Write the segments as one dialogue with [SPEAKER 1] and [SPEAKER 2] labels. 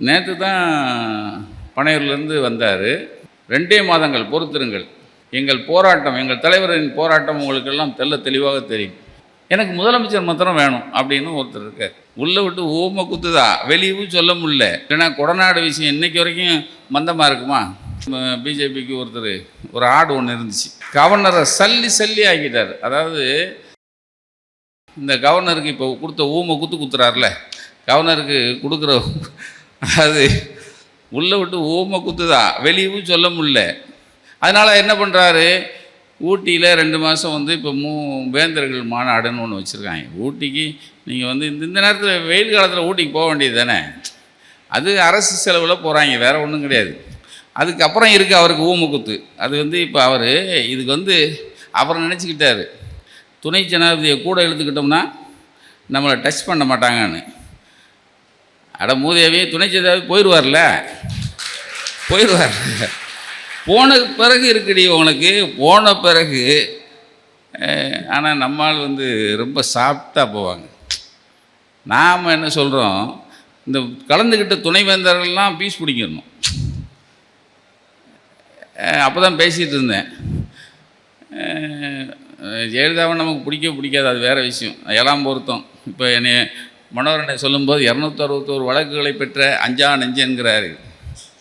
[SPEAKER 1] நேற்று தான் பனையூர்லேருந்து வந்தார். 2 மாதங்கள் பொறுத்திருங்கள். எங்கள் போராட்டம், எங்கள் தலைவரின் போராட்டம் உங்களுக்கெல்லாம் தெளிவாக தெரியும். எனக்கு முதலமைச்சர் மாத்திரம் வேணும் அப்படின்னு ஒருத்தர் இருக்கார். உள்ளே விட்டு ஓம குத்துதா, வெளியவும் சொல்ல முடியல. இல்லைன்னா கொடநாடு விஷயம் இன்றைக்கி வரைக்கும் மந்தமாக இருக்குமா? பிஜேபிக்கு ஒரு ஆடு ஒன்று இருந்துச்சு. கவர்னரை சல்லி ஆக்கிட்டார். அதாவது இந்த கவர்னருக்கு இப்போ கொடுத்த ஊமை குத்துறாருல, கவர்னருக்கு கொடுக்குற, அதாவது உள்ளே விட்டு ஊமை குத்துதா, வெளியவும் சொல்ல முடியல. அதனால் என்ன பண்ணுறாரு, ஊட்டியில் 2 மாதம் இப்போ வேந்தர்கள் மாநாடுன்னு ஒன்று வச்சுருக்காங்க. ஊட்டிக்கு நீங்கள் இந்த நேரத்தில் வெயில் காலத்தில் ஊட்டிக்கு போக வேண்டியது தானே. அது அரசு செலவில் போகிறாங்க, வேறு ஒன்றும் கிடையாது. அதுக்கப்புறம் இருக்குது அவருக்கு ஊமக்குத்து. அது இப்போ அவர் இதுக்கு அவர் நினச்சிக்கிட்டார், துணை ஜனாதிபதியை கூட இழுத்துக்கிட்டோம்னா நம்மளை டச் பண்ண மாட்டாங்கன்னு. அட மூதேவி, துணை ஜனாதிபதி போயிடுவார். போன பிறகு இருக்குடி உனக்கு, போன பிறகு. ஆனால் நம்மால் ரொம்ப சாஃப்டாக போவாங்க. நாம் என்ன சொல்கிறோம், இந்த கலந்துக்கிட்ட துணைவேந்தர்கள்லாம் பீஸ் பிடிக்கணும். அப்போ தான் பேசிகிட்டு இருந்தேன், ஜெயலலிதாவை நமக்கு பிடிக்காது, அது வேறு விஷயம், எல்லாம் பொருத்தம். இப்போ என்னை மனோரனை சொல்லும்போது 261 வழக்குகளை பெற்ற அஞ்சா நெஞ்சன்கிறாரு.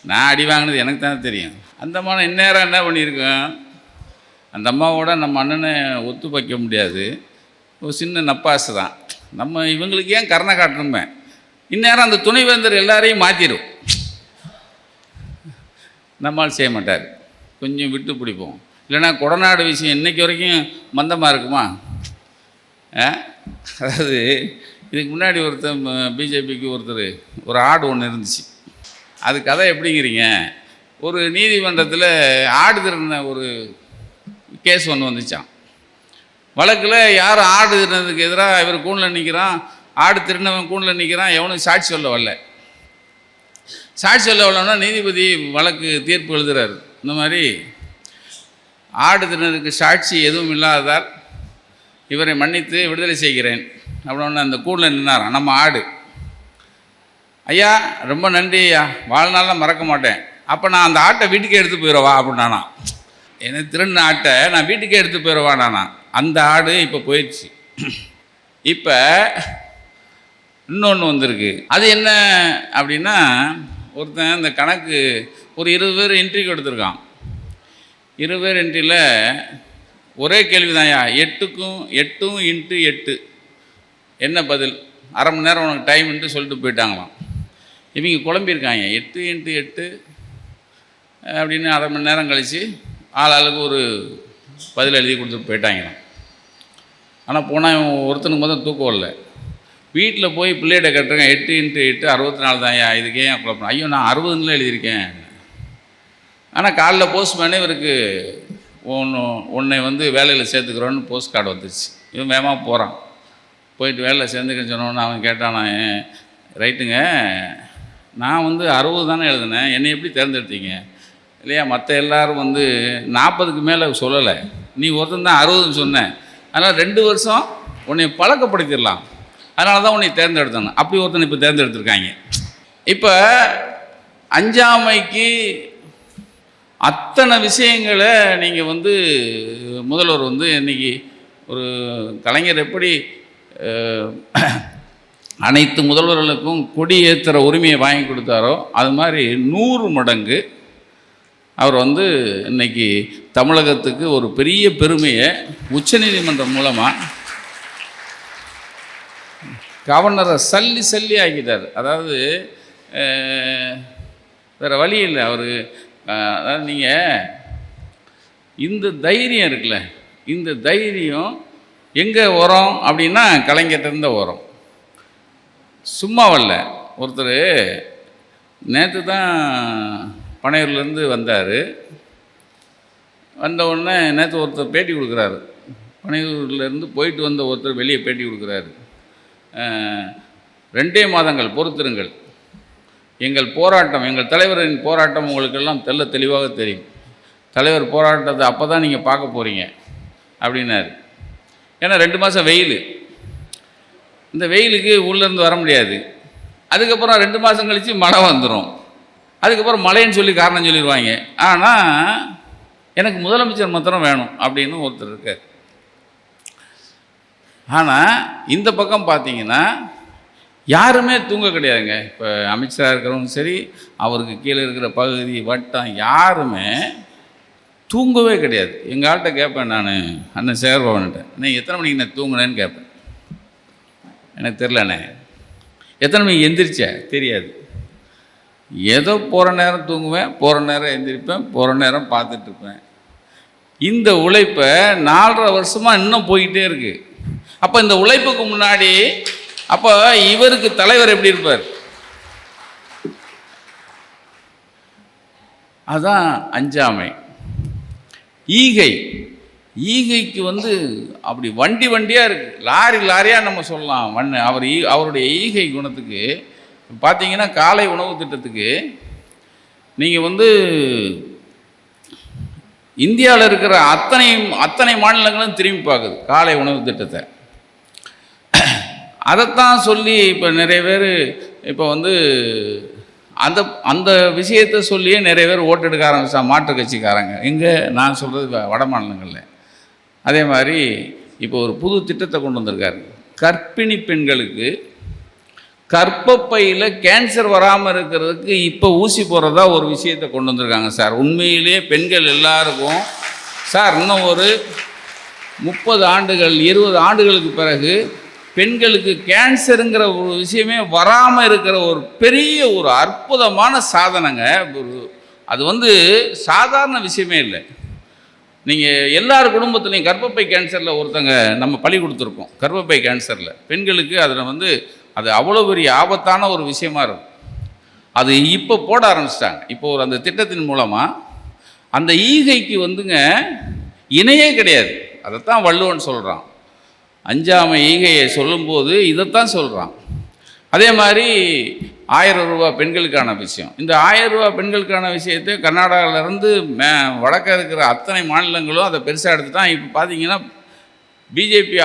[SPEAKER 1] நான் அடி வாங்கினது எனக்கு தானே தெரியும். அந்த அம்மா இந்நேரம் என்ன பண்ணியிருக்கேன், அந்த அம்மாவோட நம்ம அண்ணனை ஒத்து வைக்க முடியாது, ஒரு சின்ன நப்பாசு தான். நம்ம இவங்களுக்கு ஏன் கருணை காட்டணுமே, இந்நேரம் அந்த துணைவேந்தர் எல்லாரையும் மாற்றிடும். நம்மால் செய்ய மாட்டார், கொஞ்சம் விட்டு பிடிப்போம். இல்லைனா கொடநாடு விஷயம் இன்றைக்கி வரைக்கும் மந்தமாக இருக்குமா? அதாவது இதுக்கு முன்னாடி பிஜேபிக்கு ஒரு ஆடு ஒன்று இருந்துச்சு. அது கதை எப்படிங்கிறீங்க, ஒரு நீதிமன்றத்தில் ஆடு திருடின ஒரு கேஸ் ஒன்று வந்துச்சான். வழக்கில் யார் ஆடு திருடினதுக்கு எதிராக இவர் கூண்டில் நிற்கிறான், ஆடு திருடினவன் கூண்டில் நிற்கிறான், எவனுக்கு சாட்சி சொல்ல வரல. சாட்சி சொல்ல வரலன்னா நீதிபதி வழக்கு தீர்ப்பு எழுதுகிறார், இந்த மாதிரி ஆடு திருடினதுக்கு சாட்சி எதுவும் இல்லாததால் இவரை மன்னித்து விடுதலை செய்கிறேன் அப்படின்னு அந்த கூண்டில் நின்னாரான் நம்ம ஆடு. ஐயா ரொம்ப நன்றி ஐயா, வாழ்நாளெலாம் மறக்க மாட்டேன். அப்போ நான் அந்த ஆட்டை வீட்டுக்கே எடுத்து போயிடவா அப்படின்னானா. எனக்கு திருடின ஆட்டை நான் வீட்டுக்கே எடுத்து போயிடவானானா. அந்த ஆடு இப்போ போயிடுச்சு. இப்போ இன்னொன்று வந்திருக்கு. அது என்ன அப்படின்னா, ஒருத்தன் இந்த கணக்கு ஒரு 20 பேர் இன்ட்ரிக்கு எடுத்திருக்கான். 20 பேர் இன்ட்ரியில் ஒரே கேள்வி தான்யா, 8க்கும் 8 × 8 என்ன பதில், அரை மணி நேரம் உனக்கு டைம்ன்ட்டு சொல்லிட்டு போயிட்டாங்களாம். இவங்க குழம்பியிருக்காங்க, 8 × 8 அப்படின்னு அரை மணி நேரம் கழித்து ஆளுக்கு ஒரு பதில் எழுதி கொடுத்துட்டு போயிட்டாங்களாம். ஆனால் போனால் ஒருத்தனுக்கு மொத்தம் தூக்கம் இல்லை. வீட்டில் போய் பிள்ளைகிட்ட கேட்டுருங்க, 8 × 8 64 தான்யா, இதுக்கே ஏன் குழப்பம். ஐயோ நான் 60ன்னு எழுதியிருக்கேன். ஆனால் காலைல போஸ்ட்மேனே இவருக்கு உன்னை வேலையில் சேர்த்துக்கிறோன்னு போஸ்ட் கார்டு வந்துச்சு. இவன் வேகமாக போகிறான், போயிட்டு வேலையில் சேர்ந்துக்கன்னு சொன்னோன்னு அவன் கேட்டான், ரைட்டுங்க நான் 60 தானே எழுதினேன், என்னை எப்படி தேர்ந்தெடுத்தீங்க? இல்லையா, மற்ற எல்லோரும் 40க்கு மேலே சொல்லலை, நீ ஒருத்தன் தான் 60ன்னு சொன்னேன், அதனால் 2 வருஷம் உன்னை பழக்கப்படுத்திடலாம், அதனால தான் உன்னை தேர்ந்தெடுத்தாங்க. அப்படி ஒருத்தனை இப்போ தேர்ந்தெடுத்திருக்காங்க. இப்போ அஞ்சாமைக்கு அத்தனை விஷயங்களை நீங்கள் முதல்வர் இன்றைக்கி ஒரு கலைஞர் எப்படி அனைத்து முதல்வர்களுக்கும் கொடி ஏற்றுற உரிமையை வாங்கி கொடுத்தாரோ அது மாதிரி 100 மடங்கு அவர் இன்றைக்கி தமிழகத்துக்கு ஒரு பெரிய பெருமையை உச்சநீதிமன்றம் மூலமாக கவர்னரை சல்லி ஆக்கிட்டார். அதாவது வேறு வழி இல்லை அவர். அதாவது நீங்கள் இந்த தைரியம் இருக்குல்ல, இந்த தைரியம் எங்கே வரும் அப்படின்னா கலைஞர்கிட்ட வரும், சும்மா வரல. ஒருத்தர் நேற்று தான் பனையூர்லேருந்து வந்தார். வந்த உடனே நேற்று ஒருத்தர் பேட்டி கொடுக்குறாரு, பனையூர்லேருந்து போயிட்டு வந்த ஒருத்தர் வெளியே பேட்டி கொடுக்குறாரு. 2 மாதங்கள் பொறுத்திருங்கள், எங்கள் போராட்டம், எங்கள் தலைவரின் போராட்டம் உங்களுக்கெல்லாம் தெளிவாக தெரியும். தலைவர் போராட்டத்தை அப்போ தான் நீங்கள் பார்க்க போகிறீங்க அப்படின்னாரு. ஏன்னா 2 மாதம் வெயில், இந்த வெயிலுக்கு உள்ளேருந்து வர முடியாது. அதுக்கப்புறம் 2 மாதம் கழித்து மழை வந்துடும். அதுக்கப்புறம் மழைன்னு சொல்லி காரணம் சொல்லிடுவாங்க. ஆனால் எனக்கு முதலமைச்சர் மாத்திரம் வேணும் அப்படின்னு ஒருத்தர் இருக்கார். ஆனால் இந்த பக்கம் பார்த்தீங்கன்னா யாருமே தூங்க கிடையாதுங்க. இப்போ அமைச்சராக இருக்கிறவங்க சரி, அவருக்கு கீழே இருக்கிற பகுதி வட்டம் யாருமே தூங்கவே கிடையாது. எங்கள் ஆள்கிட்ட கேட்பேன் நான், அண்ணன் சேகர்பவன்கிட்ட, அண்ணே எத்தனை மணிக்கு நான் தூங்கினேன்னு கேட்பேன். எனக்கு தெரிலண்ணே. எத்தனை மணிக்கு எந்திரிச்சேன் தெரியாது. ஏதோ போகிற நேரம் தூங்குவேன், போகிற நேரம் எந்திரிப்பேன், போகிற நேரம் பார்த்துட்ருப்பேன். இந்த உழைப்பை 4.5 வருஷமாக இன்னும் போய்கிட்டே இருக்குது. அப்போ இந்த உழைப்புக்கு முன்னாடி அப்போ இவருக்கு தலைவர் எப்படி இருப்பார்? அதான் அஞ்சாமை. ஈகைக்கு அப்படி வண்டி வண்டியாக இருக்குது, லாரி லாரியாக நம்ம சொல்லலாம். அவருடைய ஈகை குணத்துக்கு பார்த்தீங்கன்னா காலை உணவு திட்டத்துக்கு நீங்கள் இந்தியாவில் இருக்கிற அத்தனை மாநிலங்களும் திரும்பி பார்க்குது காலை உணவு திட்டத்தை. அதைத்தான் சொல்லி இப்போ நிறைய பேர் இப்போ அந்த அந்த விஷயத்தை சொல்லியே நிறைய பேர் ஓட்டு எடுக்க ஆரம்பித்தா மாற்றுக் கட்சிக்காரங்க. எங்கே நான் சொல்கிறது வட மாநிலங்களில். அதே மாதிரி இப்போ ஒரு புது திட்டத்தை கொண்டு வந்திருக்காரு. கர்ப்பிணி பெண்களுக்கு கர்ப்பப்பையில் கேன்சர் வராமல் இருக்கிறதுக்கு இப்போ ஊசி போடுறதா ஒரு விஷயத்தை கொண்டு வந்திருக்காங்க சார். உண்மையிலே பெண்கள் எல்லாருக்கும் சார் இன்னும் ஒரு 30 ஆண்டுகள் 20 ஆண்டுகளுக்கு பிறகு பெண்களுக்கு கேன்சருங்கிற ஒரு விஷயமே வராமல் இருக்கிற ஒரு பெரிய ஒரு அற்புதமான சாதனைங்க. அது சாதாரண விஷயமே இல்லை. நீங்கள் எல்லார் குடும்பத்துலேயும் கர்ப்பப்பை கேன்சரில் ஒருத்தங்க நம்ம பலி கொடுத்துருக்கோம். கர்ப்பப்பை கேன்சரில் பெண்களுக்கு அதில் அது அவ்வளோ பெரிய ஆபத்தான ஒரு விஷயமா இருக்கும். அது இப்போ போட ஆரம்பிச்சிட்டாங்க. இப்போ அந்த திட்டத்தின் மூலமாக அந்த ஈகைக்கு இணையே கிடையாது. அதைத்தான் வள்ளுவன் சொல்கிறான். அஞ்சாமை ஈகையை சொல்லும்போது இதைத்தான் சொல்கிறான். அதே மாதிரி 1000 ரூபா பெண்களுக்கான விஷயம். இந்த 1000 ரூபா பெண்களுக்கான விஷயத்தை கர்நாடகாவிலேருந்து வடக்க இருக்கிற அத்தனை மாநிலங்களும் அதை பெருசாக எடுத்துட்டான். இப்போ பார்த்தீங்கன்னா பிஜேபி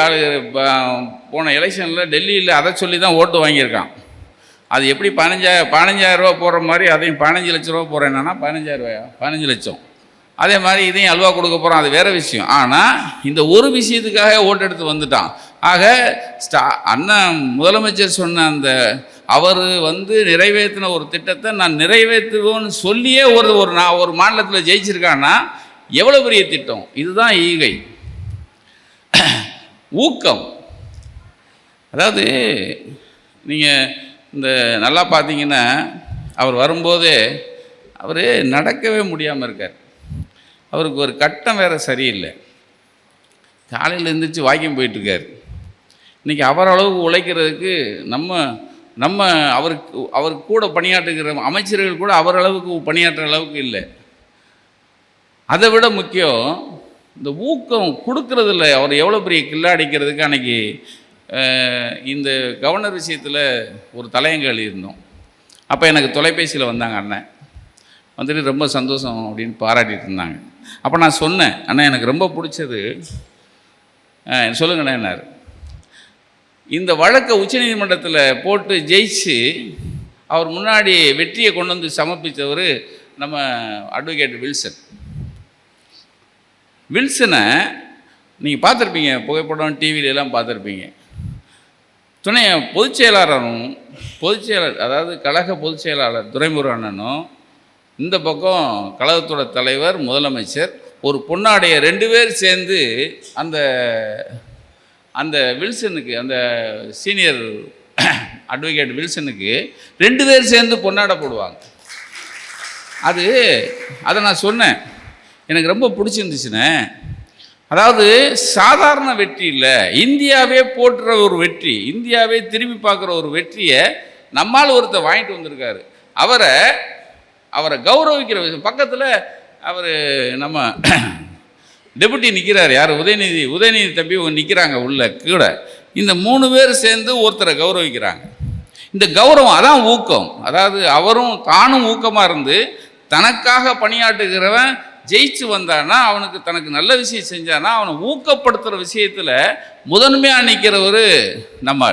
[SPEAKER 1] போன எலெக்ஷனில் டெல்லியில் அதை சொல்லி தான் ஓட்டு வாங்கியிருக்கான். அது எப்படி 15,000 ரூபா போடுற மாதிரி அதையும் 15 லட்ச ரூபா போடுறேன்னா 15,000 ரூபாயா 15 லட்சம். அதே மாதிரி இதையும் அல்வா கொடுக்க போகிறோம், அது வேறு விஷயம். ஆனால் இந்த ஒரு விஷயத்துக்காக ஓட்டு எடுத்து வந்துட்டான். ஆக அண்ணன் முதலமைச்சர் சொன்ன அந்த அவர் நிறைவேற்றின ஒரு திட்டத்தை நான் நிறைவேற்றுவோன்னு சொல்லியே ஒரு மாநிலத்தில் ஜெயிச்சிருக்கான்னா எவ்வளோ பெரிய திட்டம். இதுதான் ஈகை. ஊக்கம். அதாவது நீங்கள் இந்த நல்லா பார்த்தீங்கன்னா அவர் வரும்போதே அவர் நடக்கவே முடியாமல் இருக்கார். அவருக்கு ஒரு கட்டம் வேறு சரியில்லை. காலையில் எழுந்திரிச்சு வாக்கிங் போயிட்டுருக்கார். இன்றைக்கி அவர் அளவுக்கு உழைக்கிறதுக்கு நம்ம அவருக்கு கூட பணியாற்றுகிற அமைச்சர்கள் கூட அவர் அளவுக்கு பணியாற்றுற அளவுக்கு இல்லை. அதை விட முக்கியம் இந்த ஊக்கம் கொடுக்கறதில்ல. அவர் எவ்வளோ பெரிய கில்லாடிக்கிறதுக்கு அன்றைக்கி இந்த கவர்னர் விஷயத்தில் ஒரு தலையங்க எழுதியிருந்தோம். அப்போ எனக்கு தொலைபேசியில் வந்தாங்க அண்ணன் ரொம்ப சந்தோஷம் அப்படின்னு பாராட்டிகிட்டு இருந்தாங்க. அப்போ நான் சொன்னேன், அண்ணா எனக்கு ரொம்ப பிடிச்சது சொல்லுங்கண்ணா என்னார், இந்த வழக்கை உச்சநீதிமன்றத்தில் போட்டு ஜெயிச்சு அவர் முன்னாடி வெற்றியை கொண்டு சமர்ப்பித்தவர் நம்ம அட்வொகேட் வில்சனை நீங்கள் பார்த்துருப்பீங்க, புகைப்படம் டிவியிலெல்லாம் பார்த்துருப்பீங்க. துணை பொதுச்செயலாளர் அதாவது கழக பொதுச்செயலாளர் துரைமுருகனும் இந்த பக்கம் கழகத்தோட தலைவர் முதலமைச்சர் ஒரு பொன்னாடைய 2 பேர் சேர்ந்து அந்த வில்சனுக்கு அந்த சீனியர் அட்வொகேட் வில்சனுக்கு 2 பேர் சேர்ந்து பொன்னாடை போடுவாங்க. அதை நான் சொன்னேன், எனக்கு ரொம்ப பிடிச்சிருந்துச்சுண்ணே. அதாவது சாதாரண வெற்றி இல்லை, இந்தியாவே போட்டுற ஒரு வெற்றி, இந்தியாவே திரும்பி பார்க்குற ஒரு வெற்றியை நம்மால் ஒருத்தர் வாங்கிட்டு வந்திருக்காரு. அவரை கௌரவிக்கிற விஷயம். பக்கத்தில் அவர் நம்ம டெபுட்டி நிற்கிறார், யார் உதயநிதி தம்பி நிற்கிறாங்க உள்ள கூட. இந்த 3 பேர் சேர்ந்து ஒருத்தரை கௌரவிக்கிறாங்க. இந்த கௌரவம் அதான் ஊக்கம். அதாவது அவரும் தானும் ஊக்கமாக இருந்து தனக்காக பணியாற்றுகிறவன் ஜெயிச்சு வந்தானா, அவனுக்கு தனக்கு நல்ல விஷயம் செஞ்சானா அவனை ஊக்கப்படுத்துகிற விஷயத்தில் முதன்மையாக நிற்கிறவர் நம்ம